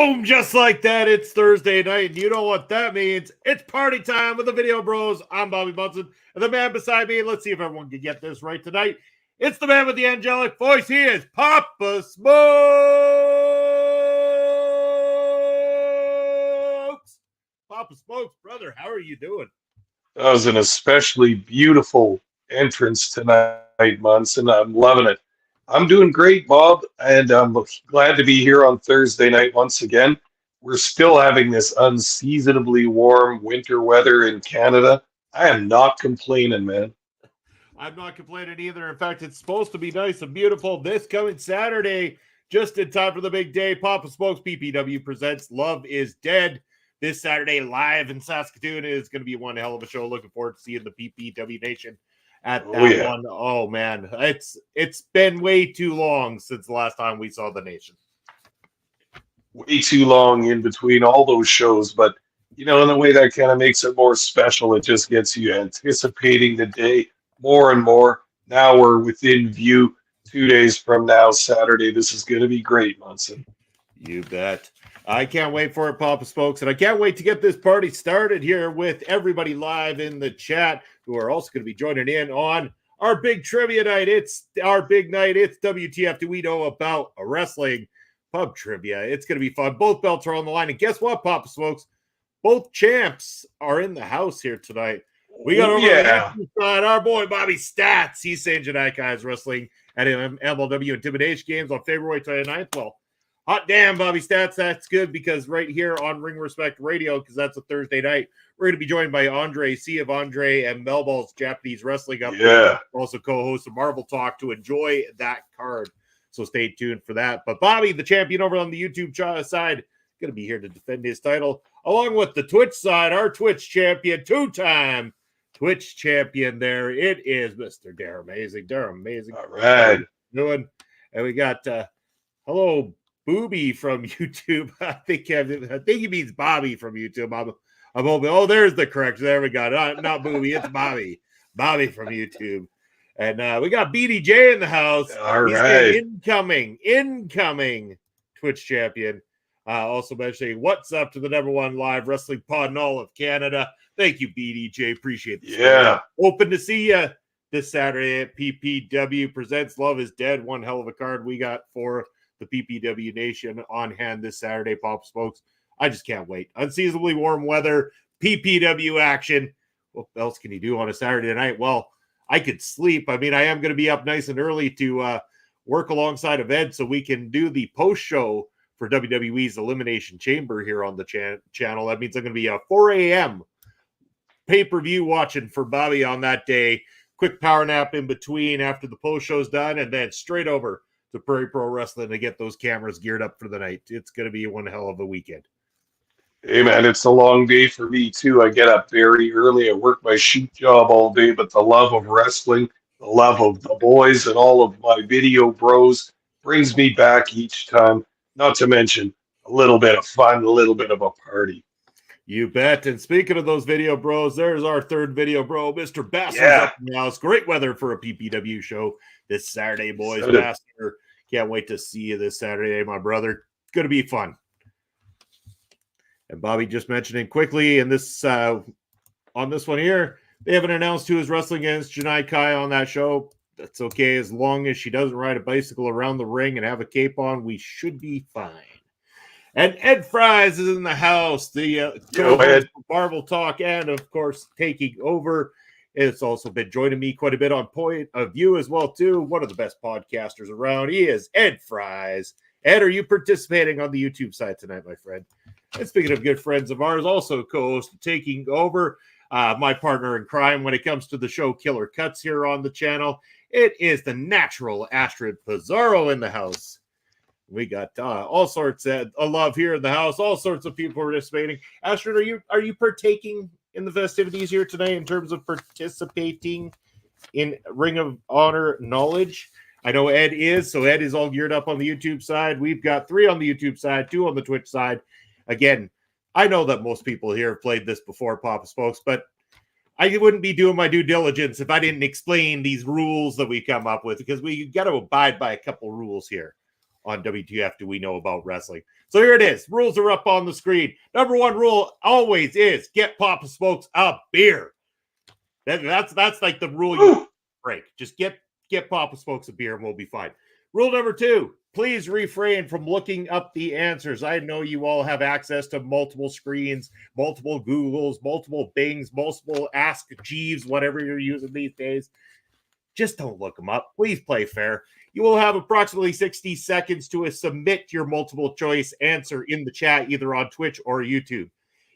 Boom! Just like that, it's Thursday night, and you know what that means. It's party time with the Video Bros. I'm Bobby Bunsen, and the man beside me, let's see if everyone can get this right tonight. It's the man with the angelic voice. He is Papa Smokes! Papa Smokes, brother, how are you doing? That was an especially beautiful entrance tonight, Munson. I'm loving it. I'm doing great, Bob, and I'm glad to be here on Thursday night once again. We're still having this unseasonably warm winter weather in Canada. I am not complaining, man. I'm not complaining either. In fact, it's supposed to be nice and beautiful this coming Saturday, just in time for the big day. Papa Smokes PPW presents Love is Dead this Saturday live in Saskatoon. It is going to be one hell of a show. Looking forward to seeing the PPW Nation at Oh that yeah, one. Oh man, it's been way too long since the last time we saw the Nation. way too long in between all those shows, but in a way that kind of makes it more special. It just gets you anticipating the day more and more. Now we're within view. 2 days from now, Saturday. This is going to be great, Munson. You bet. I can't wait for it, Papa Smokes, and I can't wait to get this party started here with everybody live in the chat who are also going to be joining in on our big trivia night. It's our big night. It's WTF Do We Know About Wrestling Pub Trivia. It's going to be fun. Both belts are on the line, and guess what, Papa Smokes? Both champs are in the house here tonight. We got over on the Yankee side, our boy Bobby Stats. He's saying Janaikai is wrestling at MLW Intimidation Games on February 29th. Well, hot damn, Bobby Stats. That's good because right here on Ring Respect Radio, because that's a Thursday night, we're going to be joined by Andre C. of Andre and Melball's Japanese Wrestling Update. Yeah. Also co-host of Marvel Talk to enjoy that card. So stay tuned for that. But Bobby, the champion over on the YouTube side, going to be here to defend his title, along with the Twitch side, our Twitch champion, two-time Twitch champion there. It is Mr. Dare Amazing. Dare Amazing. All right. Doing. And we got hello Booby from YouTube. I think he means Bobby from YouTube. I'm hoping. Oh, there's the correction. There we go. Not Booby, it's Bobby. Bobby from YouTube. And we got BDJ in the house. All He's right. incoming Twitch champion. Also mentioning what's up to the #1 live wrestling pod in all of Canada. Thank you, BDJ. Appreciate it. Yeah. Open to see you this Saturday at PPW Presents Love is Dead. One hell of a card we got for the PPW Nation on hand this Saturday, Pop Smokes. I just can't wait. Unseasonably warm weather, PPW action. What else can you do on a Saturday night? Well, I could sleep. I mean, I am going to be up nice and early to work alongside of Ed so we can do the post show for WWE's Elimination Chamber here on the channel. That means I'm going to be a 4 a.m. pay-per-view watching for Bobby on that day. Quick power nap in between after the post show's done, and then straight over to Prairie Pro Wrestling to get those cameras geared up for the night. It's going to be one hell of a weekend. Hey, man, it's a long day for me, too. I get up very early. I work my shoot job all day, but the love of wrestling, the love of the boys, and all of my video bros brings me back each time. Not to mention a little bit of fun, a little bit of a party. You bet. And speaking of those video bros, there's our third video bro, Mr. Basser's up in the house. Great weather for a PPW show this Saturday, boys. Basser, can't wait to see you this Saturday, my brother. It's going to be fun. And Bobby just mentioning quickly in this on this one here, they haven't announced who is wrestling against Janai Kai on that show. That's okay as long as she doesn't ride a bicycle around the ring and have a cape on. We should be fine. And Ed Fries is in the house, the Marvel Talk, and of course taking over. It's also been joining me quite a bit on Point of View as well too. One of the best podcasters around. He is Ed Fries. Ed, are you participating on the YouTube side tonight, my friend? And speaking of good friends of ours, also co-host taking over, my partner in crime when it comes to the show Killer Cuts here on the channel. It is the natural Astrid Pizarro in the house. We got all sorts of love here in the house. All sorts of people participating. Astrid, are you partaking in the festivities here today in terms of participating in Ring of Honor knowledge? I know Ed is, so Ed is all geared up on the YouTube side. We've got 3 on the YouTube side, 2 on the Twitch side. Again, I know that most people here have played this before, Papa Smokes, but I wouldn't be doing my due diligence if I didn't explain these rules that we come up with, because we got to abide by a couple rules here on WTF Do We Know About Wrestling. So here it is. Rules are up on the screen. Number one rule always is get Papa Smokes a beer. That's like the rule you break. Just get Papa Smokes a beer and we'll be fine. Rule number two, please refrain from looking up the answers. I know you all have access to multiple screens, multiple Googles, multiple Bings, multiple Ask Jeeves, whatever you're using these days. Just don't look them up. Please play fair. You will have approximately 60 seconds to submit your multiple choice answer in the chat, either on Twitch or YouTube.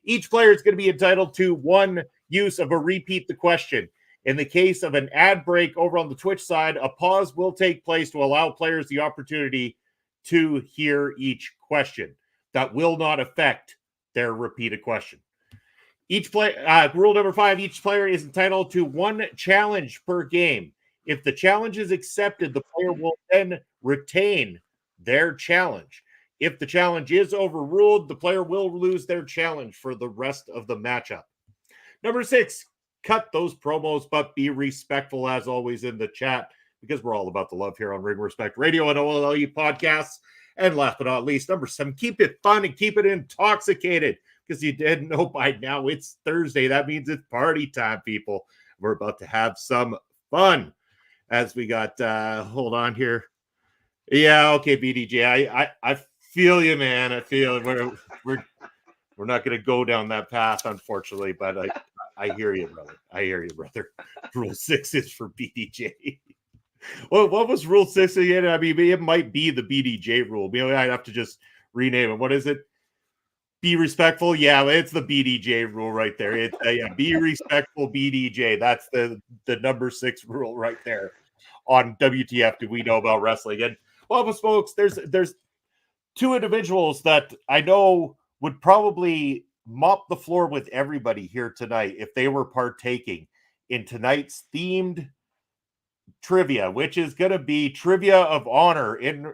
Each player is going to be entitled to one use of a repeat the question. In the case of an ad break over on the Twitch side, a pause will take place to allow players the opportunity to hear each question. That will not affect their repeated question. Rule number 5, each player is entitled to one challenge per game. If the challenge is accepted, the player will then retain their challenge. If the challenge is overruled, the player will lose their challenge for the rest of the matchup. Number 6, cut those promos, but be respectful as always in the chat, because we're all about the love here on Ring Respect Radio and OLE Podcasts. And last but not least, number 7, keep it fun and keep it intoxicated, because you didn't know by now it's Thursday. That means it's party time, people. We're about to have some fun. As we got, hold on here. Yeah, okay, BDJ. I feel you, man. I feel we're not going to go down that path, unfortunately, but I hear you, brother. I hear you, brother. Rule 6 is for BDJ. Well, what was Rule 6 again? I mean, it might be the BDJ rule. Maybe I'd have to just rename it. What is it? Be respectful. Yeah, it's the BDJ rule right there. It's be respectful, BDJ. That's the number 6 rule right there on WTF Do We Know About Wrestling. And Papa Smokes, there's two individuals that I know would probably mop the floor with everybody here tonight if they were partaking in tonight's themed trivia, which is going to be Trivia of Honor in,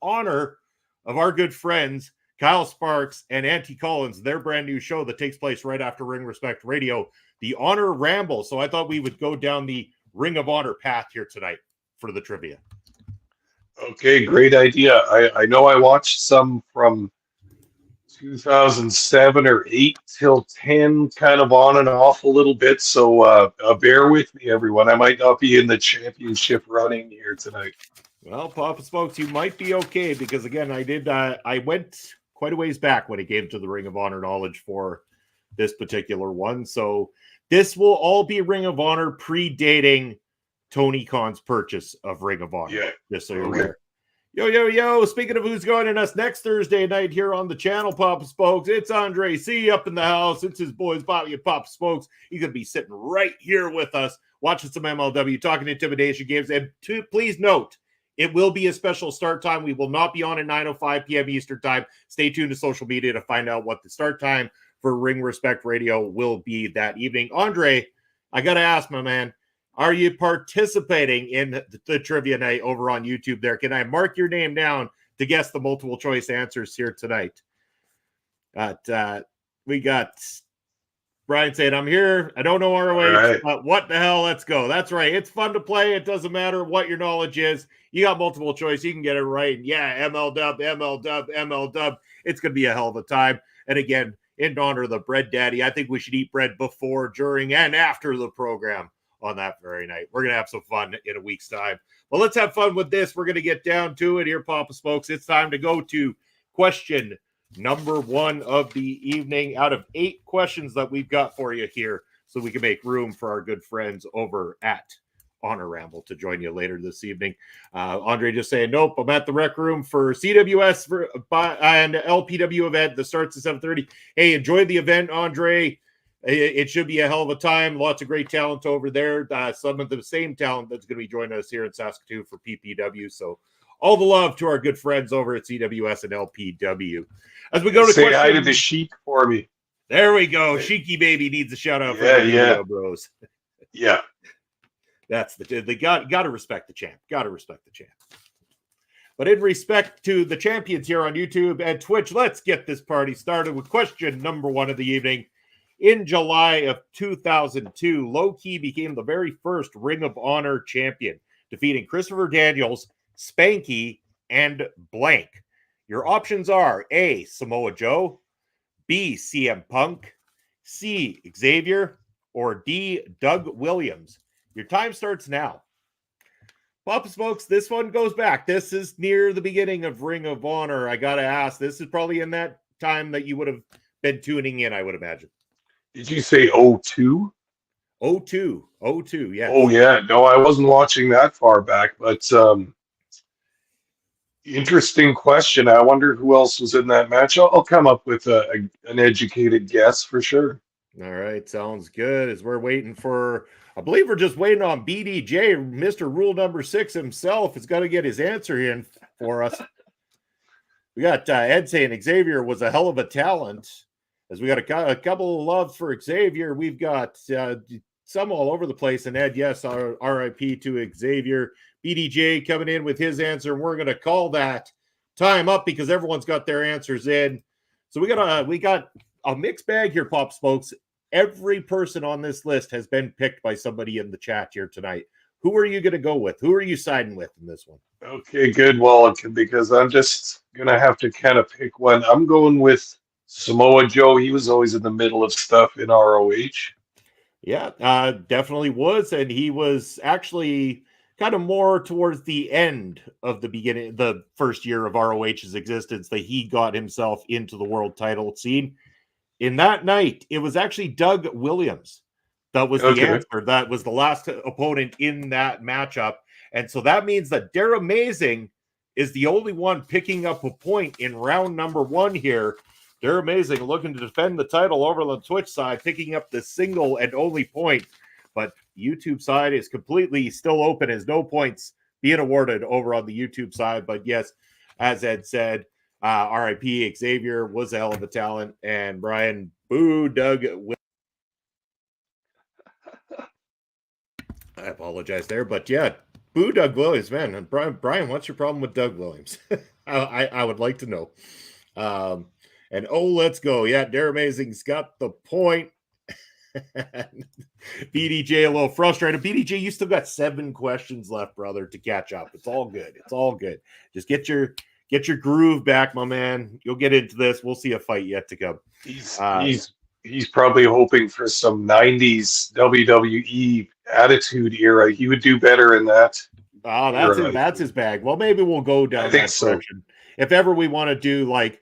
honor of our good friends Kyle Sparks and Auntie Collins, their brand new show that takes place right after Ring Respect Radio, the Honor Ramble. So I thought we would go down the Ring of Honor path here tonight for the trivia. Okay, great idea. I know I watched some from 2007 or 8 till 10, kind of on and off a little bit. So bear with me, everyone. I might not be in the championship running here tonight. Well, Papa Smokes, you might be okay, because again, I went quite a ways back when it came to the Ring of Honor knowledge for this particular one. So this will all be Ring of Honor predating Tony Khan's purchase of Ring of Honor. Yeah. Just so you're aware. Yo. Speaking of who's joining us next Thursday night here on the channel, Papa Smokes, it's Andre C up in the house. It's his boys, Bobby and Papa Smokes. He's going to be sitting right here with us, watching some MLW, talking intimidation games. And please note, it will be a special start time. We will not be on at 9:05 p.m. Eastern time. Stay tuned to social media to find out what the start time for Ring Respect Radio will be that evening. Andre, I got to ask, my man, are you participating in the trivia night over on YouTube there? Can I mark your name down to guess the multiple choice answers here tonight? We got Brian saying, I'm here. I don't know ROH, but what the hell? Let's go. That's right. It's fun to play. It doesn't matter what your knowledge is. You got multiple choice. You can get it right. And yeah, ML-Dub. It's going to be a hell of a time. And again, in honor of the bread daddy, I think we should eat bread before, during, and after the program on that very night. We're going to have some fun in a week's time. Well, let's have fun with this. We're going to get down to it here, Papa Smokes. It's time to go to question number 1 of the evening out of 8 questions that we've got for you here, so we can make room for our good friends over at Honor Ramble to join you later this evening. Andre just saying, nope, I'm at the rec room for CWS and LPW event that starts at 7:30. Hey, enjoy the event, Andre. It should be a hell of a time. Lots of great talent over there. Some of the same talent that's going to be joining us here in Saskatoon for PPW. So all the love to our good friends over at CWS and LPW. As we go to say hi to the Sheik for me. There we go. Sheiky baby needs a shout out for the video, bros. Yeah. That's they got to respect the champ. Got to respect the champ. But in respect to the champions here on YouTube and Twitch, let's get this party started with question number 1 of the evening. In July of 2002, Low Key became the very first Ring of Honor champion, defeating Christopher Daniels, Spanky, and blank. Your options are A, Samoa Joe, B, CM Punk, C, Xavier, or D, Doug Williams. Your time starts now. Papa Smokes, this one goes back. This is near the beginning of Ring of Honor. I got to ask, this is probably in that time that you would have been tuning in, I would imagine. Did you say 02? 02, yes. Oh, yeah. No, I wasn't watching that far back, but interesting question. I wonder who else was in that match. I'll come up with an educated guess for sure. All right, sounds good. As we're waiting for, I believe we're just waiting on BDJ, Mr. Rule Number 6 himself. Has got to get his answer in for us. We got Ed saying Xavier was a hell of a talent. As we got a couple of loves for Xavier, we've got some all over the place. And Ed, yes, RIP to Xavier. BDJ coming in with his answer. And we're going to call that time up because everyone's got their answers in. So we got a mixed bag here, Pop Smokes. Every person on this list has been picked by somebody in the chat here tonight. Who are you going to go with? Who are you siding with in this one? Okay, good. Well, because I'm just going to have to kind of pick one. I'm going with Samoa Joe. He was always in the middle of stuff in ROH. Yeah, definitely was. And he was actually kind of more towards the end of the first year of ROH's existence that he got himself into the world title scene. In that night, it was actually Doug Williams that was the answer. That was the last opponent in that matchup. And so that means that Dara Amazing is the only one picking up a point in round number 1 here. Dara Amazing looking to defend the title over on the Twitch side, picking up the single and only point. But YouTube side is completely still open as no points being awarded over on the YouTube side. But yes, as Ed said, RIP Xavier was a hell of a talent, and Brian boo Doug. I apologize there, but yeah, boo Doug Williams, man. And Brian, what's your problem with Doug Williams? I would like to know. And let's go. Yeah, Dara Amazing's got the point. BDJ a little frustrated. BDJ, you still got 7 questions left, brother, to catch up. It's all good. It's all good. Just get your groove back, my man. You'll get into this. We'll see a fight yet to come. He's probably hoping for some 90s WWE attitude era. He would do better in that. Oh, that's his bag. Well, maybe we'll go down that direction. If ever we want to do like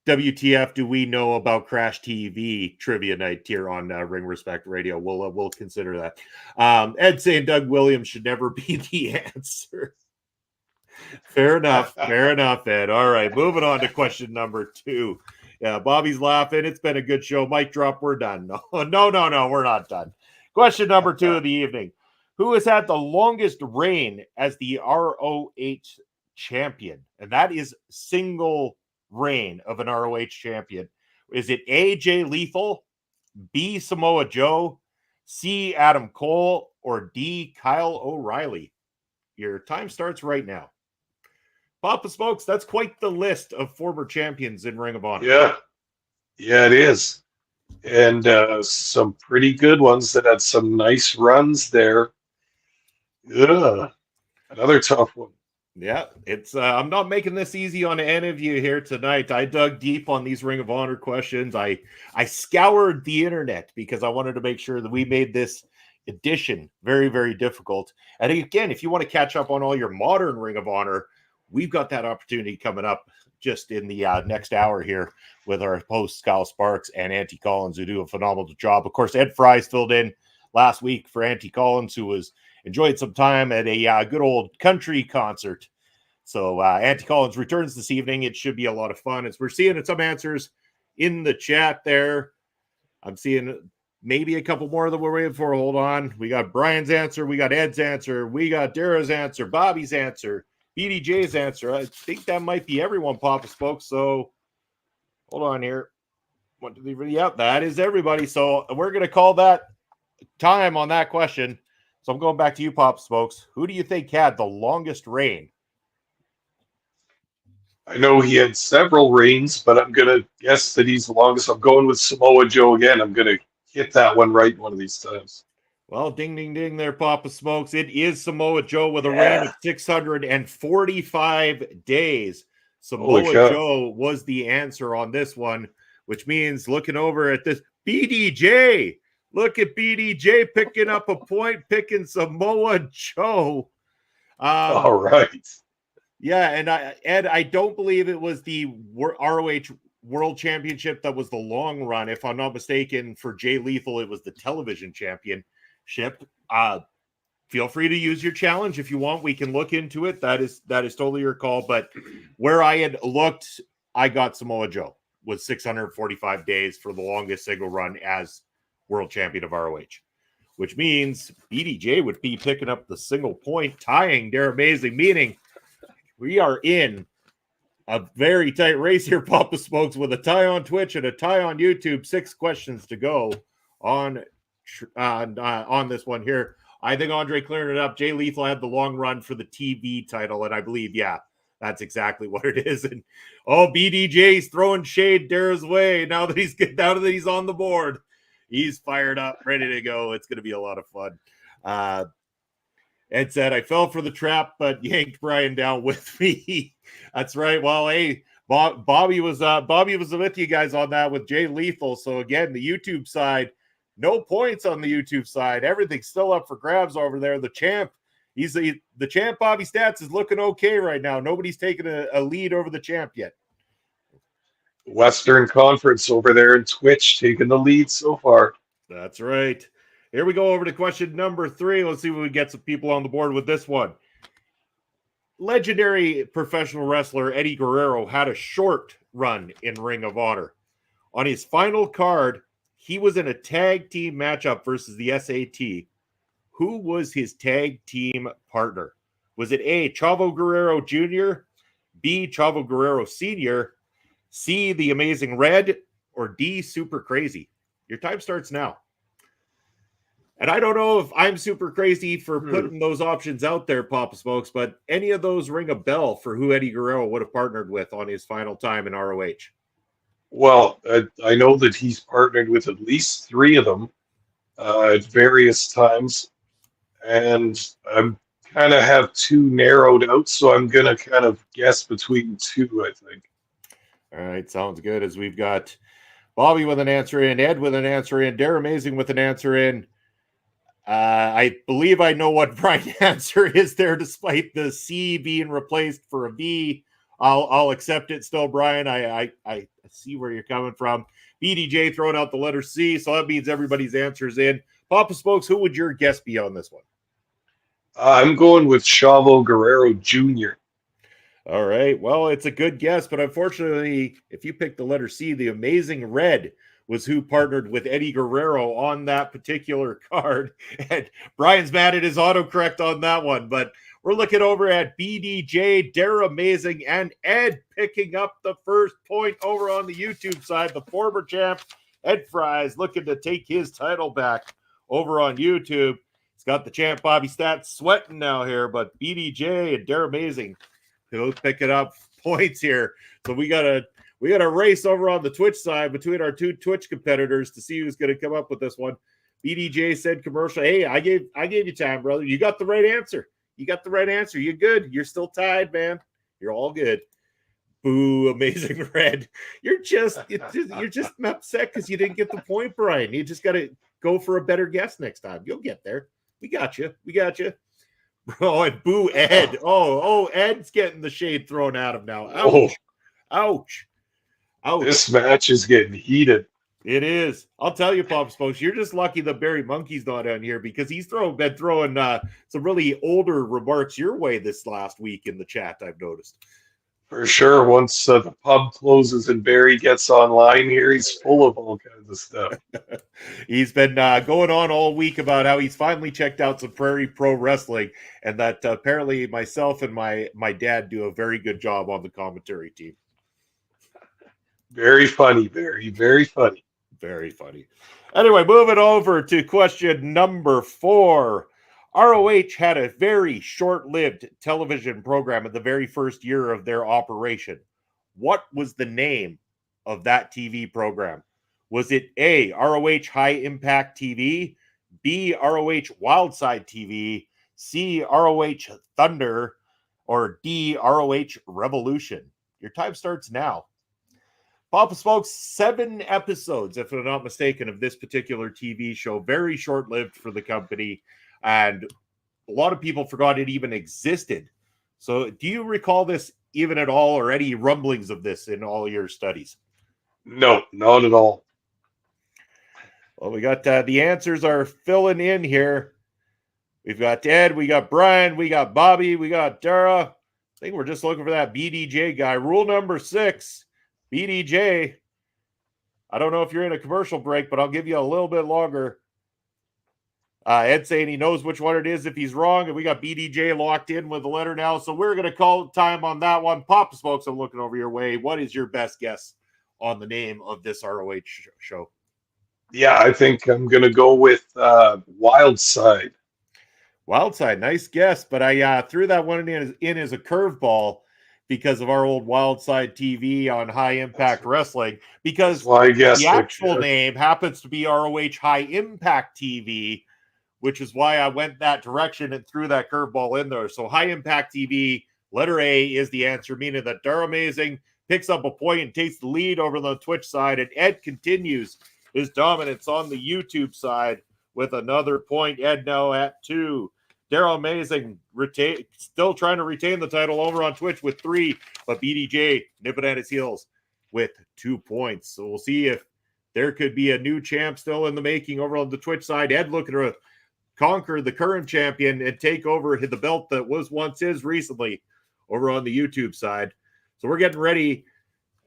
WTF, do we know about Crash TV trivia night here on Ring Respect Radio? We'll consider that. Ed saying Doug Williams should never be the answer. Fair enough, Ed. All right, moving on to question number 2. Yeah, Bobby's laughing. It's been a good show. Mic drop. We're done. No, we're not done. Question number 2 of the evening. Who has had the longest reign as the ROH champion? And that is single reign of an ROH champion. Is it A, Jay Lethal, B, Samoa Joe, C, Adam Cole, or D, Kyle O'Reilly? Your time starts right now. Papa Smokes, that's quite the list of former champions in Ring of Honor. Yeah, it is. And some pretty good ones that had some nice runs there. Another tough one. Yeah, it's I'm not making this easy on any of you here tonight. I dug deep on these Ring of Honor questions. I scoured the internet because I wanted to make sure that we made this edition very, very difficult. And again, if you want to catch up on all your modern Ring of Honor, we've got that opportunity coming up just in the next hour here with our hosts, Kyle Sparks and Auntie Collins, who do a phenomenal job. Of course, Ed Fry's filled in last week for Auntie Collins, who was enjoyed some time at a good old country concert. So Auntie Collins returns this evening. It should be a lot of fun. As we're seeing some answers in the chat there. I'm seeing maybe a couple more that we're waiting for. Hold on. We got Brian's answer. We got Ed's answer. We got Dara's answer. Bobby's answer. BDJ's answer. I think that might be everyone, Papa spoke. So hold on here. 1, 2, 3. Yep, that is everybody. So we're going to call that time on that question. So I'm going back to you, Pop Smokes. Who do you think had the longest reign? I know he had several reigns, but I'm going to guess that he's the longest. I'm going with Samoa Joe again. I'm going to hit that one right one of these times. Well, ding, ding, ding there, Papa Smokes. It is Samoa Joe with a reign of 645 days. Holy Samoa cow. Joe was the answer on this one, which means looking over at this, BDJ. Look at BDJ picking up a point, picking Samoa Joe. All right. Yeah, and Ed, I don't believe it was the ROH World Championship that was the long run. If I'm not mistaken, for Jay Lethal, it was the television championship. Feel free to use your challenge if you want. We can look into it. That is totally your call. But where I had looked, I got Samoa Joe with 645 days for the longest single run as world champion of ROH, which means BDJ would be picking up the single point, tying Dare Amazing, meaning we are in a very tight race here, Papa Smokes, with a tie on Twitch and a tie on YouTube. 6 questions to go on this one here. I think Andre cleared it up. Jay Lethal had the long run for the TV title, and I believe, yeah, that's exactly what it is. And BDJ's throwing shade Dara's way now that he's on the board. He's fired up, ready to go. It's going to be a lot of fun. Ed said, I fell for the trap, but yanked Brian down with me. That's right. Well, hey, Bobby was with you guys on that with Jay Lethal. So again, the YouTube side, no points on the YouTube side. Everything's still up for grabs over there. The champ, the champ. Bobby Stats is looking okay right now. Nobody's taken a lead over the champ yet. Western Conference over there in Twitch taking the lead so far. That's right. Here we go over to question number 3. Let's see if we get some people on the board with this one. Legendary professional wrestler Eddie Guerrero had a short run in Ring of Honor. On his final card, he was in a tag team matchup versus the SAT. Who was his tag team partner? Was it A, Chavo Guerrero Jr., B, Chavo Guerrero Sr., C, The Amazing Red, or D, Super Crazy? Your time starts now. And I don't know if I'm super crazy for putting those options out there, Papa Smokes, but any of those ring a bell for who Eddie Guerrero would have partnered with on his final time in ROH? Well, I know that he's partnered with at least 3 of them at various times, and I'm kind of have 2 narrowed out, so I'm going to kind of guess between 2, I think. All right, sounds good. As we've got Bobby with an answer in, Ed with an answer in, Dare Amazing with an answer in. I believe I know what Brian's answer is there, despite the C being replaced for a B. I'll accept it still, Brian. I see where you're coming from. BDJ throwing out the letter C, so that means everybody's answer's in. Papa Smokes, who would your guess be on this one? I'm going with Chavo Guerrero Jr. All right. Well, it's a good guess, but unfortunately, if you pick the letter C, the Amazing Red was who partnered with Eddie Guerrero on that particular card. And Brian's mad at his autocorrect on that one, but we're looking over at BDJ, Dare Amazing, and Ed picking up the first point over on the YouTube side. The former champ, Ed Fries, looking to take his title back over on YouTube. He's got the champ, Bobby Stats, sweating now here, but BDJ and Dare Amazing both picking up points here. So we got a race over on the Twitch side between our 2 Twitch competitors to see who's going to come up with this one. BDJ said commercial. Hey, I gave you time, brother. You got the right answer. You're good. You're still tied, man. You're all good. Boo, Amazing Red. You're just upset because you didn't get the point, Brian. You just got to go for a better guess next time. You'll get there. We got you. Oh, and boo, Ed. Oh, Ed's getting the shade thrown at him now. Ouch. This match is getting heated. It is. I'll tell you, Pop Smokes, you're just lucky that Barry Monkey's not on here because he's been throwing some really older remarks your way this last week in the chat, I've noticed. For sure. Once the pub closes and Barry gets online here, he's full of all kinds of stuff. He's been going on all week about how he's finally checked out some Prairie Pro Wrestling and that apparently myself and my dad do a very good job on the commentary team. Very funny, Barry. Very funny. Very funny. Anyway, moving over to question number 4. ROH had a very short-lived television program in the very first year of their operation. What was the name of that TV program? Was it A, ROH High Impact TV, B, ROH Wildside TV, C, ROH Thunder, or D, ROH Revolution? Your time starts now. Papa Smokes, 7 episodes, if I'm not mistaken, of this particular TV show. Very short-lived for the company, and a lot of people forgot it even existed. So do you recall this even at all, or any rumblings of this in all your studies? No, not at all. Well, we got the answers are filling in here. We've got Ed, we got Brian, we got Bobby, we got Dara. I think we're just looking for that BDJ guy. Rule number 6, BDJ. I don't know if you're in a commercial break, but I'll give you a little bit longer. Ed saying he knows which one it is if he's wrong, and we got BDJ locked in with the letter now, so we're going to call time on that one. Papa Smokes, I'm looking over your way. What is your best guess on the name of this ROH show? Yeah, I think I'm going to go with Wildside. Wildside, nice guess, but I threw that one in as a curveball because of our old Wildside TV on High Impact Wrestling, because the actual name happens to be ROH High Impact TV, which is why I went that direction and threw that curveball in there. So High Impact TV, letter A is the answer, meaning that Dar Amazing picks up a point and takes the lead over the Twitch side, and Ed continues his dominance on the YouTube side with another point. Ed now at 2. Daryl Amazing still trying to retain the title over on Twitch with 3, but BDJ nipping at his heels with 2 points. So we'll see if there could be a new champ still in the making over on the Twitch side. Ed looking to conquer the current champion and take over the belt that was once his recently over on the YouTube side. So we're getting ready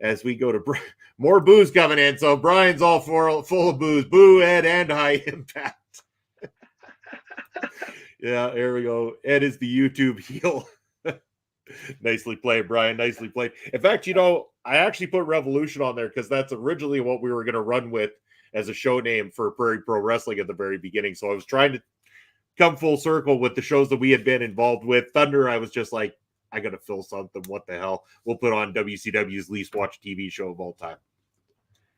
as we go to more booze coming in. So Brian's all full of booze. Boo, Ed, and High Impact. Yeah, there we go. Ed is the YouTube heel. Nicely played, Brian. Nicely played. In fact, I actually put Revolution on there because that's originally what we were going to run with as a show name for Prairie Pro Wrestling at the very beginning. So I was trying to come full circle with the shows that we had been involved with. Thunder, I was just like, I got to fill something. What the hell? We'll put on WCW's least watched TV show of all time.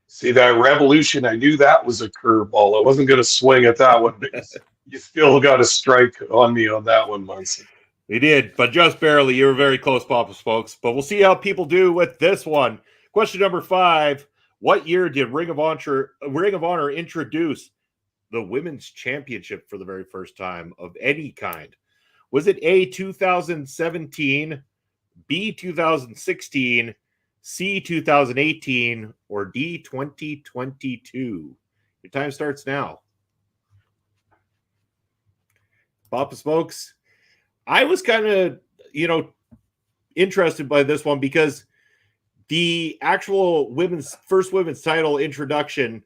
See, that Revolution, I knew that was a curveball. I wasn't going to swing at that one because you still got a strike on me on that one, Munson. We did, but just barely. You were very close, Papa folks. But we'll see how people do with this one. Question number 5. What year did Ring of Honor introduce the Women's Championship for the very first time of any kind? Was it A, 2017, B, 2016, C, 2018, or D, 2022? Your time starts now. Papa Smokes, I was kind of, interested by this one because the actual first women's title introduction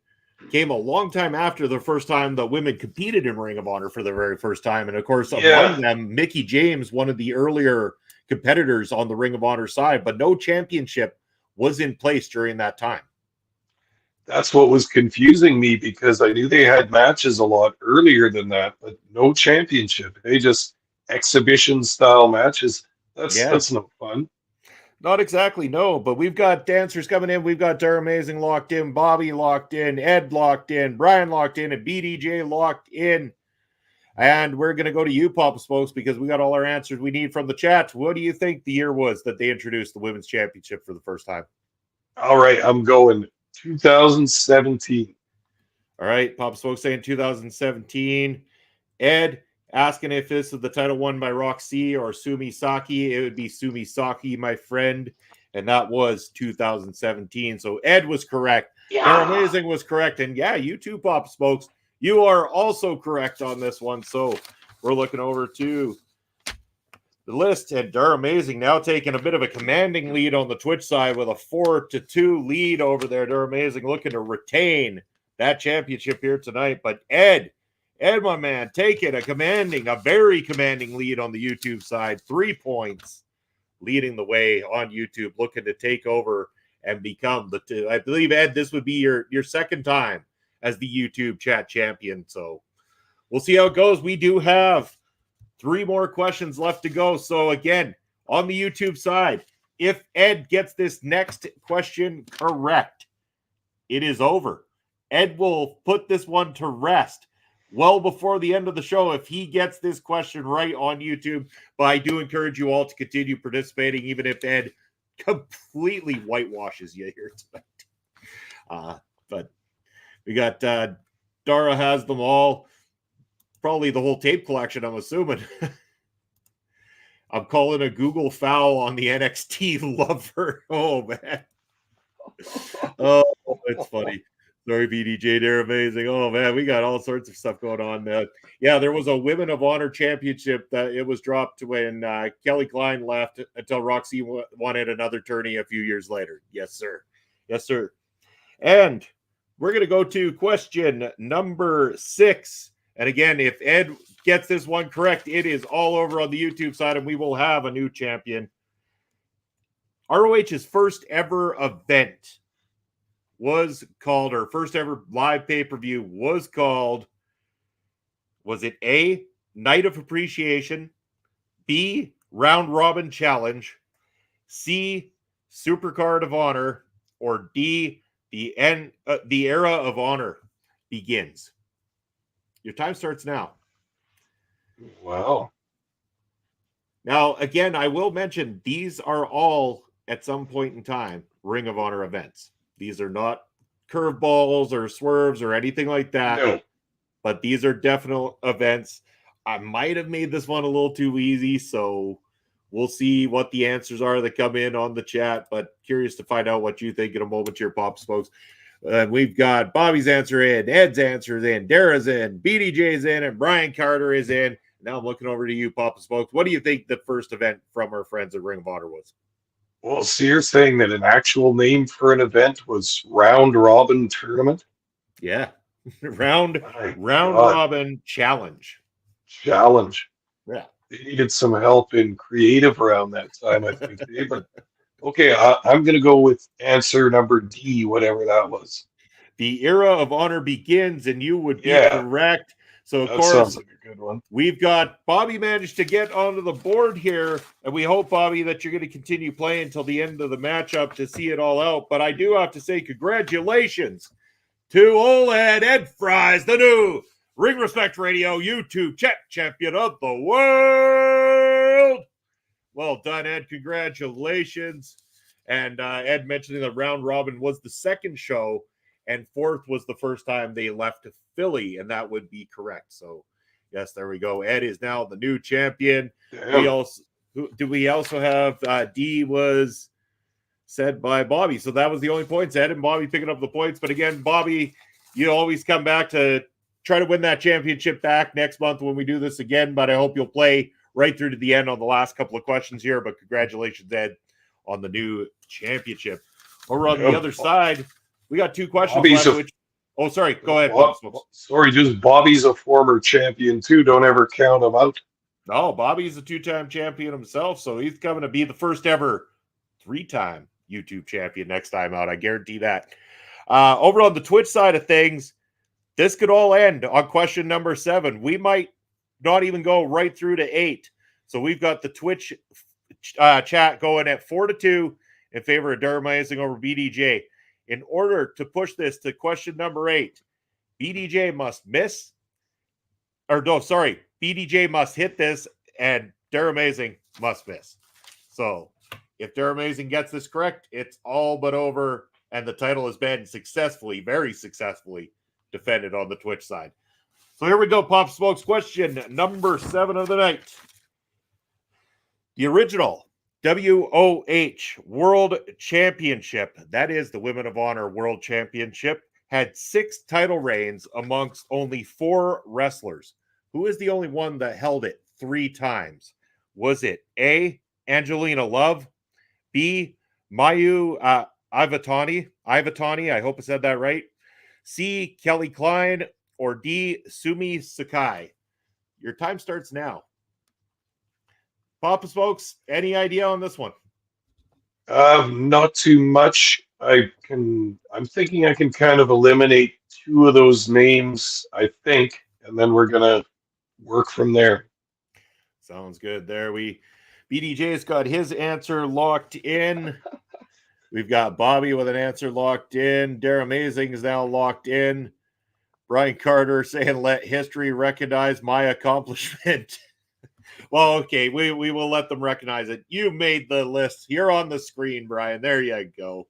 came a long time after the first time that women competed in Ring of Honor for the very first time. And of course, among them, Mickie James, one of the earlier competitors on the Ring of Honor side, but no championship was in place during that time. That's what was confusing me because I knew they had matches a lot earlier than that, but no championship. They just exhibition style matches. That's no fun. Not exactly, no, but we've got dancers coming in. We've got Dar Amazing locked in, Bobby locked in, Ed locked in, Brian locked in, and BDJ locked in. And we're going to go to you, Papa Smokes, because we got all our answers we need from the chat. What do you think the year was that they introduced the Women's Championship for the first time? All right, I'm going 2017. All right, Papa Smokes saying 2017. Ed asking if this is the title won by Roxy or Sumi Saki. It would be Sumi Saki, my friend. And that was 2017. So Ed was correct. Yeah. Amazing was correct. And yeah, you too, Papa Smokes. You are also correct on this one. So we're looking over to the list. And Dar Amazing now taking a bit of a commanding lead on the Twitch side with a 4-2 lead over there. Dar Amazing looking to retain that championship here tonight. But Ed, my man, taking a very commanding lead on the YouTube side. 3 points leading the way on YouTube, looking to take over and become I believe, Ed, this would be your second time as the YouTube chat champion. So we'll see how it goes. We do have 3 more questions left to go. So again, on the YouTube side, if Ed gets this next question correct, it is over. Ed will put this one to rest. well before the end of the show if he gets this question right on YouTube. But I do encourage you all to continue participating, even if Ed completely whitewashes you here tonight. But we got Dara has them all. Probably the whole tape collection, I'm assuming. I'm calling a Google foul on the NXT lover. Oh, man. Oh, it's funny. Sorry, BDJ. They're amazing. Oh, man. We got all sorts of stuff going on. Yeah, there was a Women of Honor championship that it was dropped when Kelly Klein left until Roxy wanted another tourney a few years later. Yes, sir. Yes, sir. And we're going to go to question number 6. And again, if Ed gets this one correct, it is all over on the YouTube side, and we will have a new champion. ROH's first ever event was called, or first ever live pay-per-view was called, was it A, Night of Appreciation, B, Round Robin Challenge, C, Supercard of Honor, or D, the Era of Honor begins? Your time starts now. Wow. Now, again, I will mention these are all, at some point in time, Ring of Honor events. These are not curveballs or swerves or anything like that. No. But these are definite events. I might have made this one a little too easy, so we'll see what the answers are that come in on the chat. But curious to find out what you think in a moment here, Pop Smokes. We've got Bobby's answer in, Ed's answer is in, Dara's in, BDJ's in, and Brian Carter is in. Now I'm looking over to you, Papa Smokes. What do you think the first event from our friends at Ring of Honor was? Well, so you're saying that an actual name for an event was Round Robin Tournament? Yeah. Round God. Robin Challenge. Challenge. Yeah. They needed some help in creative around that time, I think. But okay, I'm going to go with answer number D, whatever that was. The Era of Honor begins, and you would be correct. So, of that course, sounds like a good one. We've got Bobby managed to get onto the board here, and we hope, Bobby, that you're going to continue playing until the end of the matchup to see it all out. But I do have to say congratulations to OLE Ed Fries, the new Ring Respect Radio YouTube champion of the world. Well done, Ed. Congratulations. And Ed mentioning that Round Robin was the second show, and fourth was the first time they left Philly, and that would be correct. So, yes, there we go. Ed is now the new champion. Damn. We also have D was said by Bobby. So that was the only points. Ed and Bobby picking up the points. But again, Bobby, you always come back to try to win that championship back next month when we do this again. But I hope you'll play right through to the end on the last couple of questions here. But congratulations, Ed, on the new championship. Over on the other side, we got two questions left. Oh, sorry. Go ahead. Sorry, just Bobby's a former champion, too. Don't ever count him out. No, Bobby's a two-time champion himself, so he's coming to be the first ever three-time YouTube champion next time out. I guarantee that. Over on the Twitch side of things, this could all end on question number 7. We might not even go right through to 8. So we've got the Twitch chat going at 4-2 in favor of Dermazing over BDJ. In order to push this to question number 8, BDJ must miss. Or no, sorry. BDJ must hit this, and Dermazing must miss. So if Dermazing gets this correct, it's all but over, and the title has been successfully, very successfully defended on the Twitch side. So here we go, Pop Smokes. Question number 7 of the night. The original WOH World Championship, that is the Women of Honor World Championship, had 6 title reigns amongst only 4 wrestlers. Who is the only one that held it 3 times? Was it A, Angelina Love, B, Mayu Ivatani, I hope I said that right, C, Kelly Klein, or D, Sumi Sakai? Your time starts now. Papa Smokes, any idea on this one? Not too much. I'm thinking I can kind of eliminate 2 of those names, I think, and then we're gonna work from there. Sounds good. BDJ's got his answer locked in. We've got Bobby with an answer locked in. Dermazing is now locked in. Brian Carter saying, let history recognize my accomplishment. Well, okay, we will let them recognize it. You made the list. You're on the screen, Brian. There you go.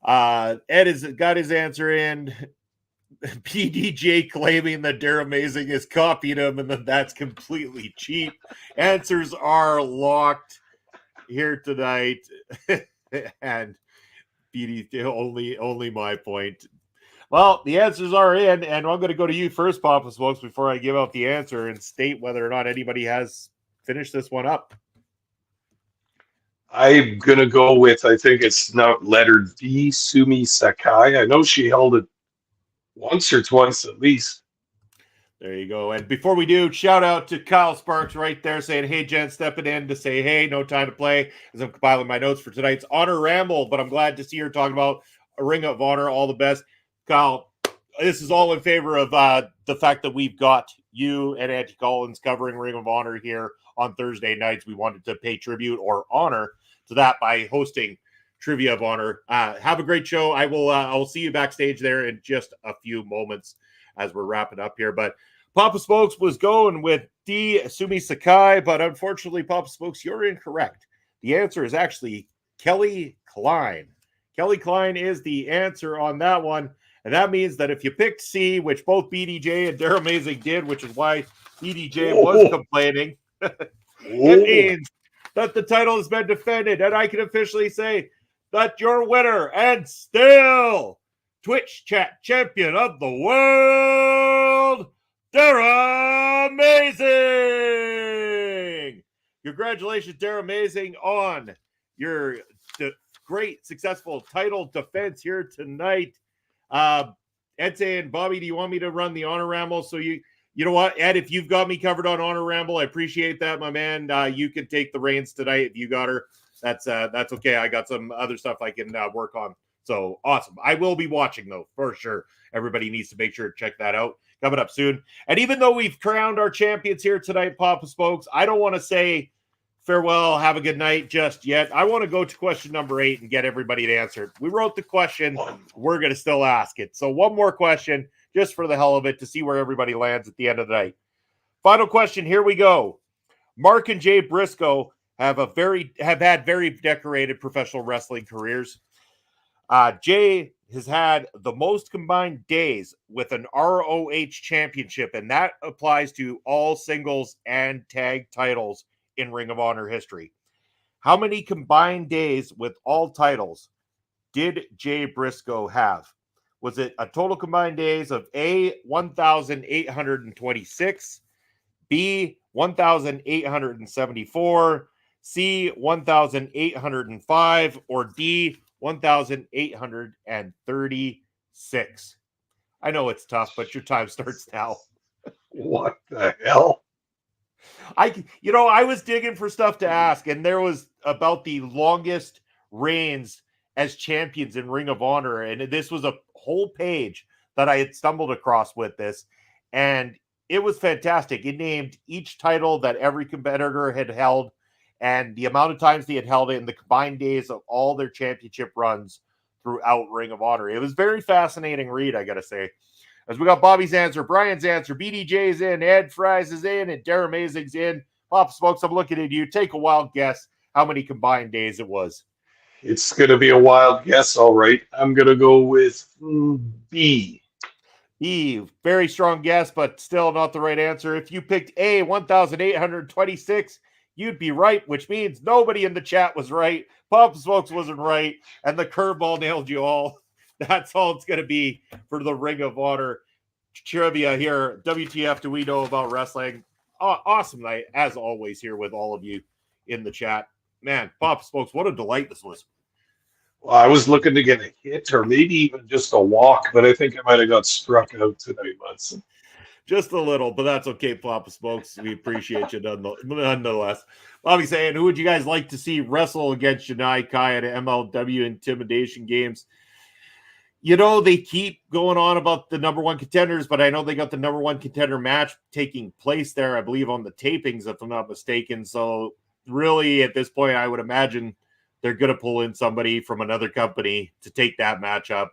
Ed has got his answer in. PDJ claiming that Dare Amazing has copied him and that that's completely cheap. Answers are locked here tonight. And PDJ, only my point. Well, the answers are in, and I'm going to go to you first, Papa Smokes, before I give out the answer and state whether or not anybody has finished this one up. I'm going to go with, I think it's not letter D, Sumi Sakai. I know she held it once or twice at least. There you go. And before we do, shout out to Kyle Sparks right there saying, hey, Jen, stepping in to say, hey, no time to play as I'm compiling my notes for tonight's Honor Ramble. But I'm glad to see her talking about a Ring of Honor. All the best. Kyle, this is all in favor of the fact that we've got you and Auntie Collins covering Ring of Honor here on Thursday nights. We wanted to pay tribute or honor to that by hosting Trivia of Honor. Have a great show. I will see you backstage there in just a few moments as we're wrapping up here. But Papa Smokes was going with D. Sumi Sakai, but unfortunately, Papa Smokes, you're incorrect. The answer is actually Kelly Klein. Kelly Klein is the answer on that one. And that means that if you picked C, which both BDJ and Dare Amazing did, which is why BDJ was complaining, it means that the title has been defended. And I can officially say that your winner and still Twitch chat champion of the world, Dare Amazing. Congratulations, Dare Amazing, on your great, successful title defense here tonight. Ed saying, Bobby, do you want me to run the Honor Ramble? So you know what, Ed, if you've got me covered on Honor Ramble, I appreciate that, my man. You can take the reins tonight if you got her. That's okay. I got some other stuff I can work on. So awesome. I will be watching though, for sure. Everybody needs to make sure to check that out. Coming up soon. And even though we've crowned our champions here tonight, Papa Smokes, I don't want to say farewell, have a good night just yet. I want to go to question number 8 and get everybody to answer it. We wrote the question. We're going to still ask it. So one more question, just for the hell of it, to see where everybody lands at the end of the night. Final question. Here we go. Mark and Jay Briscoe have had very decorated professional wrestling careers. Jay has had the most combined days with an ROH championship, and that applies to all singles and tag titles in Ring of Honor history. How many combined days with all titles did Jay Briscoe have? Was it a total combined days of A, 1,826, B, 1,874, C, 1,805, or D, 1,836? I know it's tough, but your time starts now. What the hell? I was digging for stuff to ask, and there was about the longest reigns as champions in Ring of Honor, and this was a whole page that I had stumbled across with this, and it was fantastic. It named each title that every competitor had held, and the amount of times they had held it, and the combined days of all their championship runs throughout Ring of Honor. It was very fascinating read, I gotta say. As we got Bobby's answer, Brian's answer, BDJ's in, Ed Fries is in, and Dare Amazing's in. Pop Smokes, I'm looking at you. Take a wild guess how many combined days it was. It's going to be a wild guess, all right. I'm going to go with B. E, very strong guess, but still not the right answer. If you picked A, 1,826, you'd be right, which means nobody in the chat was right. Pop Smokes wasn't right, and the curveball nailed you all. That's all it's going to be for the Ring of Honor trivia here. WTF do we know about wrestling? Awesome night, as always, here with all of you in the chat. Man, Pop Smokes, what a delight this was. Well, I was looking to get a hit or maybe even just a walk, but I think I might have got struck out tonight, Munson. Just a little, but that's okay, Papa Smokes. We appreciate you nonetheless. Bobby saying, who would you guys like to see wrestle against Janai Kai at MLW Intimidation Games? You know, they keep going on about the number one contenders, but I know they got the number one contender match taking place there, I believe, on the tapings, if I'm not mistaken. So really, at this point, I would imagine they're going to pull in somebody from another company to take that matchup.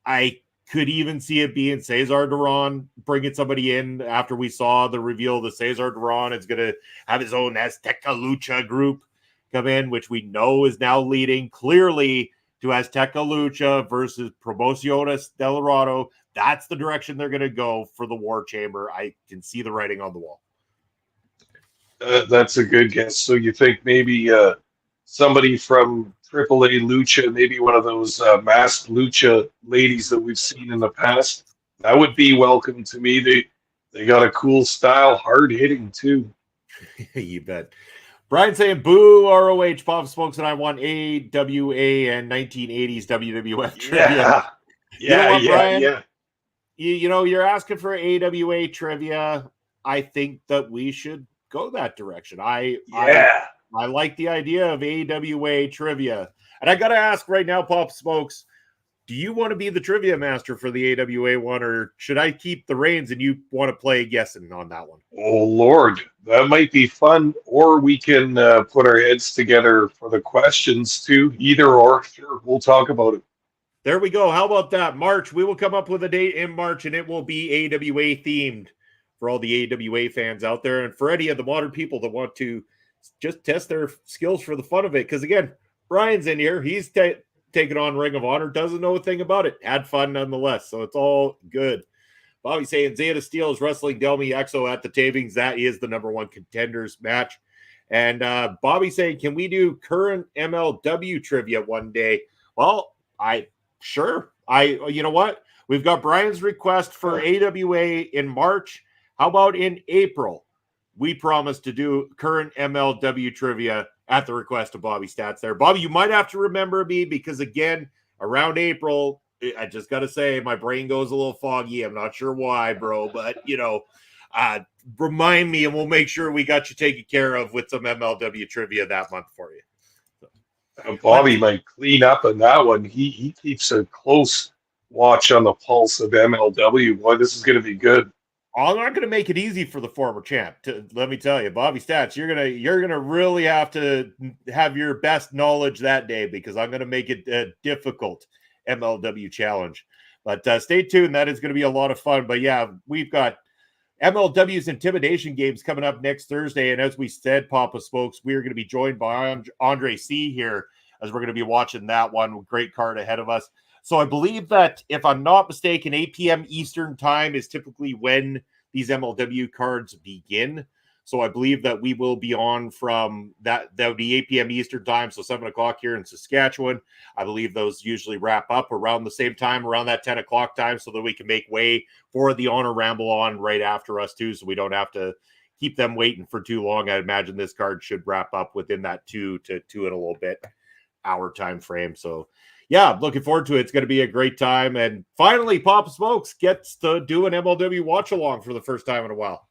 I could even see it being Cesar Duran bringing somebody in after we saw the reveal that Cesar Duran is going to have his own Azteca Lucha group come in, which we know is now leading clearly to Azteca Lucha versus Promociones del Dorado. That's the direction they're going to go for the War Chamber. I can see the writing on the wall. That's a good guess. So you think maybe somebody from AAA Lucha, maybe one of those masked Lucha ladies that we've seen in the past, that would be welcome to me. They got a cool style, hard hitting too. You bet. Brian saying, boo, ROH, Pop Smokes, and I want AWA and 1980s WWF trivia. You know what, Brian? You know, you're asking for AWA trivia. I think that we should go that direction. I like the idea of AWA trivia. And I got to ask right now, Pop Smokes, do you want to be the trivia master for the AWA one, or should I keep the reins and you want to play guessing on that one? Oh, Lord, that might be fun. Or we can put our heads together for the questions too. Either or. Sure, we'll talk about it. There we go. How about that? March. We will come up with a date in March, and it will be AWA themed for all the AWA fans out there. And for any of the modern people that want to just test their skills for the fun of it. Because again, Brian's in here. He's taking on Ring of Honor, doesn't know a thing about it. Had fun nonetheless. So it's all good. Bobby saying Zeta Steel is wrestling Delmi Exo at the tapings. That is the #1 contenders match. And Bobby saying, can we do current MLW trivia one day? Well, you know what? We've got Brian's request for AWA in March. How about in April? We promise to do current MLW trivia at the request of Bobby Stats there. Bobby, you might have to remember me because, again, around April, I just got to say, my brain goes a little foggy. I'm not sure why, bro, but, remind me and we'll make sure we got you taken care of with some MLW trivia that month for you. Bobby might clean up on that one. He keeps a close watch on the pulse of MLW. Boy, this is going to be good. I'm not going to make it easy for the former champ. Let me tell you, Bobby Stats, you're gonna really have to have your best knowledge that day because I'm going to make it a difficult MLW challenge. But stay tuned. That is going to be a lot of fun. But yeah, we've got MLW's Intimidation Games coming up next Thursday. And as we said, Papa Smokes, we're going to be joined by Andre C. here as we're going to be watching that one. Great card ahead of us. So I believe that, if I'm not mistaken, 8 p.m. Eastern time is typically when these MLW cards begin. So I believe that we will be on from that would be 8 p.m. Eastern time, so 7 o'clock here in Saskatchewan. I believe those usually wrap up around the same time, around that 10 o'clock time, so that we can make way for the Honor Ramble on right after us too, so we don't have to keep them waiting for too long. I imagine this card should wrap up within that 2 to 2 and a little bit hour time frame. So yeah, I'm looking forward to it. It's going to be a great time. And finally, Papa Smokes gets to do an MLW watch along for the first time in a while.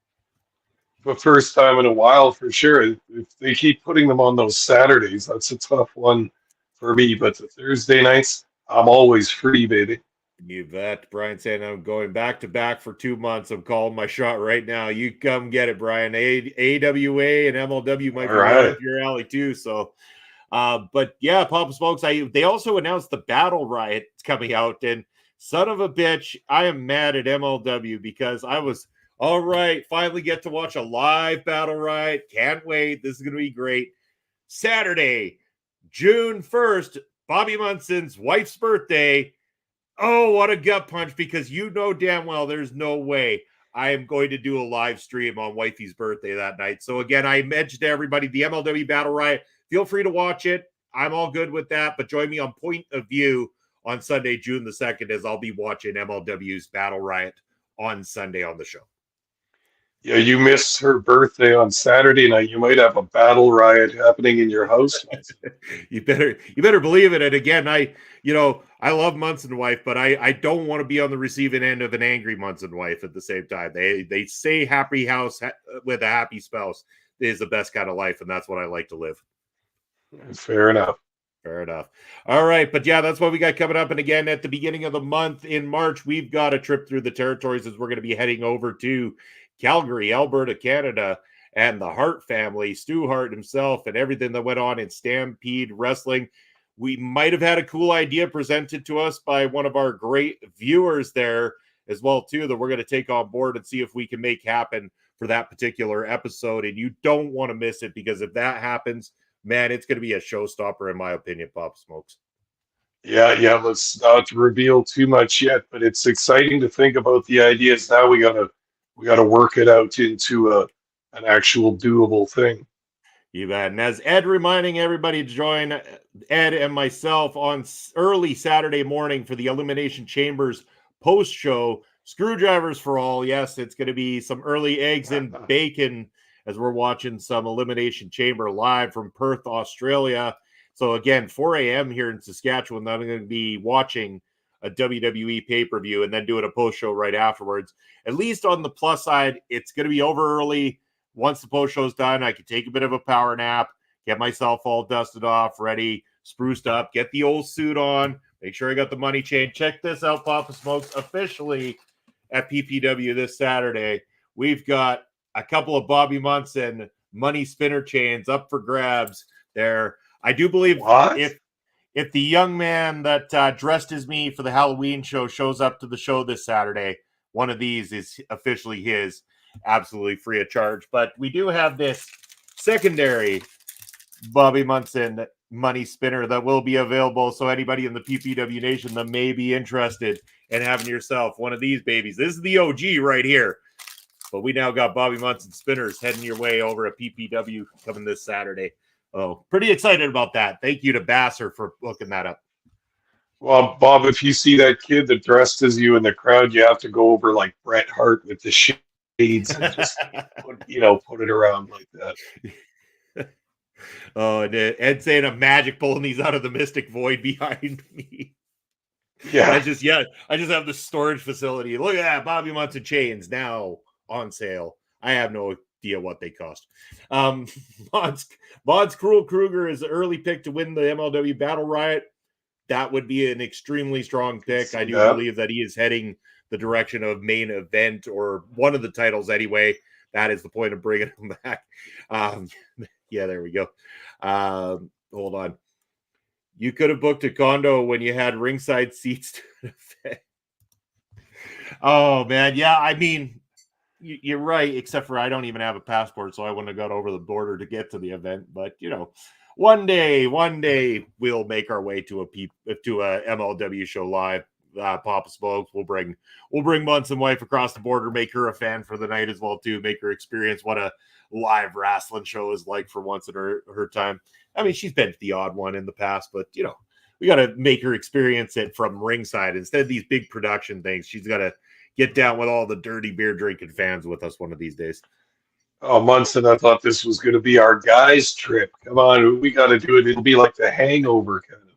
The first time in a while, for sure. If they keep putting them on those Saturdays, that's a tough one for me. But the Thursday nights, I'm always free, baby. You bet. Brian saying I'm going back to back for 2 months. I'm calling my shot right now. You come get it, Brian. AWA and MLW might be right up your alley too. So, but yeah, Papa Smokes, they also announced the Battle Riot coming out, and son of a bitch, I am mad at MLW because I was all right. Finally get to watch a live Battle Riot. Can't wait. This is going to be great. Saturday, June 1st, Bobby Munson's wife's birthday. Oh, what a gut punch, because you know damn well there's no way I am going to do a live stream on wifey's birthday that night. So again, I mentioned to everybody the MLW Battle Riot. Feel free to watch it. I'm all good with that, but join me on Point of View on Sunday, June the 2nd, as I'll be watching MLW's Battle Riot on Sunday on the show. Yeah, you missed her birthday on Saturday night. You might have a battle riot happening in your house. You better believe it. And again, I love Munson wife, but I don't want to be on the receiving end of an angry Munson wife at the same time. They say happy house with a happy spouse is the best kind of life, and that's what I like to live. Fair enough. Fair enough. All right. But yeah, that's what we got coming up. And again, at the beginning of the month in March, we've got a trip through the territories as we're going to be heading over to Calgary, Alberta, Canada, and the Hart family, Stu Hart himself, and everything that went on in Stampede Wrestling. we might have had a cool idea presented to us by one of our great viewers there as well, too, that we're going to take on board and see if we can make happen for that particular episode. And you don't want to miss it, because if that happens, man, it's going to be a showstopper, in my opinion, Pop Smokes. Yeah. Let's not reveal too much yet, but it's exciting to think about the ideas. Now we gotta work it out into an actual doable thing. You bet. And as Ed reminding everybody to join Ed and myself on early Saturday morning for the Elimination Chambers post show, Screwdrivers for All. Yes, it's going to be some early eggs and bacon as we're watching some Elimination Chamber live from Perth, Australia. So again, 4 a.m. here in Saskatchewan, I'm going to be watching a WWE pay-per-view and then doing a post show right afterwards. At least on the plus side, it's going to be over early. Once the post show's done, I can take a bit of a power nap, get myself all dusted off, ready, spruced up, get the old suit on, make sure I got the money chain. Check this out, Papa Smokes, officially at PPW this Saturday. We've got a couple of Bobby Munson money spinner chains up for grabs there. I do believe if the young man that dressed as me for the Halloween show shows up to the show this Saturday, one of these is officially his, absolutely free of charge. But we do have this secondary Bobby Munson money spinner that will be available. So anybody in the PPW Nation that may be interested in having yourself one of these babies, this is the OG right here. But we now got Bobby Munson spinners heading your way over at PPW coming this Saturday. Oh, pretty excited about that. Thank you to Basser for looking that up. Well, Bob, if you see that kid that dressed as you in the crowd, you have to go over like Bret Hart with the shades and just put it around like that. Oh, and Ed saying a magic pulling these out of the mystic void behind me. Yeah. I just have the storage facility. Look at that, Bobby Munson chains now on sale. I have no idea what they cost. Mods Cruel Kruger is the early pick to win the MLW Battle Riot. That would be an extremely strong pick. I do believe that he is heading the direction of main event or one of the titles anyway. That is the point of bringing him back. Yeah, there we go. Hold on. You could have booked a condo when you had ringside seats. Oh, man. Yeah, I mean, you're right, except for I don't even have a passport, so I wouldn't have got over the border to get to the event. But, one day we'll make our way to a MLW show live. Papa Smokes. We'll bring Munson wife across the border, make her a fan for the night as well too, make her experience what a live wrestling show is like for once in her time. I mean, she's been to the odd one in the past, but we got to make her experience it from ringside instead of these big production things. She's got to get down with all the dirty beer drinking fans with us one of these days. Oh, Munson, I thought this was going to be our guys' trip. Come on, we got to do it. It'll be like the Hangover kind of.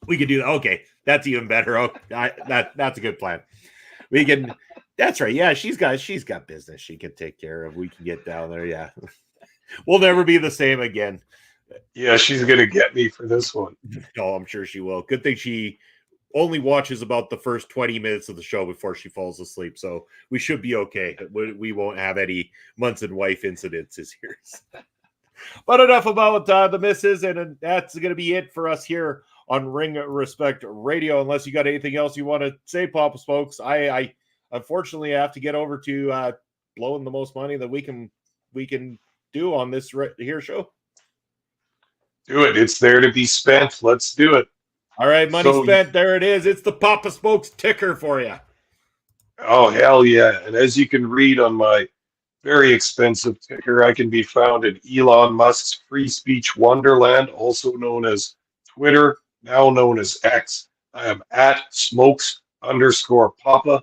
We could do that. Okay, that's even better. Oh, that's a good plan. We can. That's right. Yeah, she's got business she can take care of. We can get down there. Yeah, we'll never be the same again. Yeah, she's gonna get me for this one. Oh, I'm sure she will. Good thing she only watches about the first 20 minutes of the show before she falls asleep, so we should be okay. We won't have any Munson wife incidences here. But enough about the misses, and that's going to be it for us here on Ring Respect Radio. Unless you got anything else you want to say, Papa Smokes, I unfortunately have to get over to blowing the most money that we can do on this here show. Do it. It's there to be spent. Let's do it. All right, money spent. There it is. It's the Papa Smokes ticker for you. Oh, hell yeah. And as you can read on my very expensive ticker, I can be found in Elon Musk's free speech wonderland, also known as Twitter, now known as X. I am at smokes_papa,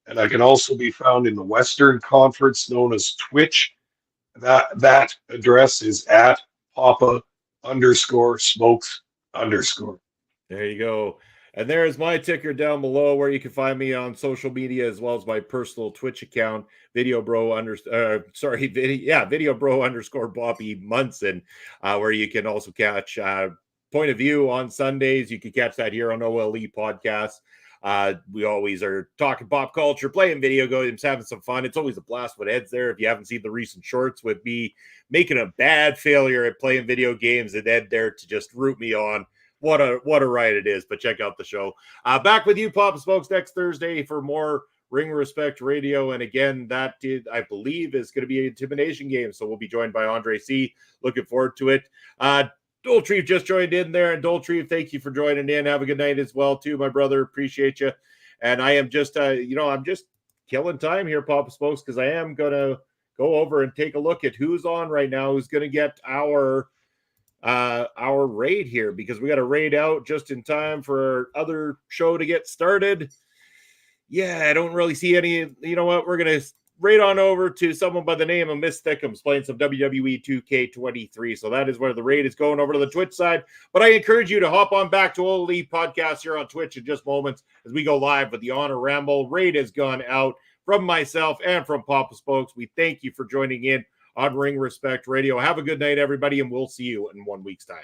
and I can also be found in the Western Conference known as Twitch. That address is at papa_smokes_. There you go. And there is my ticker down below where you can find me on social media as well as my personal Twitch account, video_Bobby Munson, where you can also catch Point of View on Sundays. You can catch that here on OLE Podcasts. We always are talking pop culture, playing video games, having some fun. It's always a blast when Ed's there. If you haven't seen the recent shorts with me making a bad failure at playing video games and Ed there to just root me on, what a ride it is. But check out the show. Back with you, Papa Smokes, next Thursday for more Ring Respect Radio. And again, I believe, is going to be an intimidation game. So we'll be joined by Andre C. Looking forward to it. Doltreve just joined in there. And Doltreve, thank you for joining in. Have a good night as well, too, my brother. Appreciate you. And I am just, I'm just killing time here, Papa Smokes, because I am going to go over and take a look at who's on right now, who's going to get our raid here, because we got to raid out just in time for our other show to get started. Yeah, I don't really see any. You know what? We're going to raid on over to someone by the name of Miss Thickums playing some WWE 2K23. So that is where the raid is going, over to the Twitch side. But I encourage you to hop on back to OLE Podcasts here on Twitch in just moments as we go live with the Honor Ramble. Raid has gone out from myself and from Papa Spokes. We thank you for joining in on Ring Respect Radio. Have a good night, everybody, and we'll see you in 1 week's time.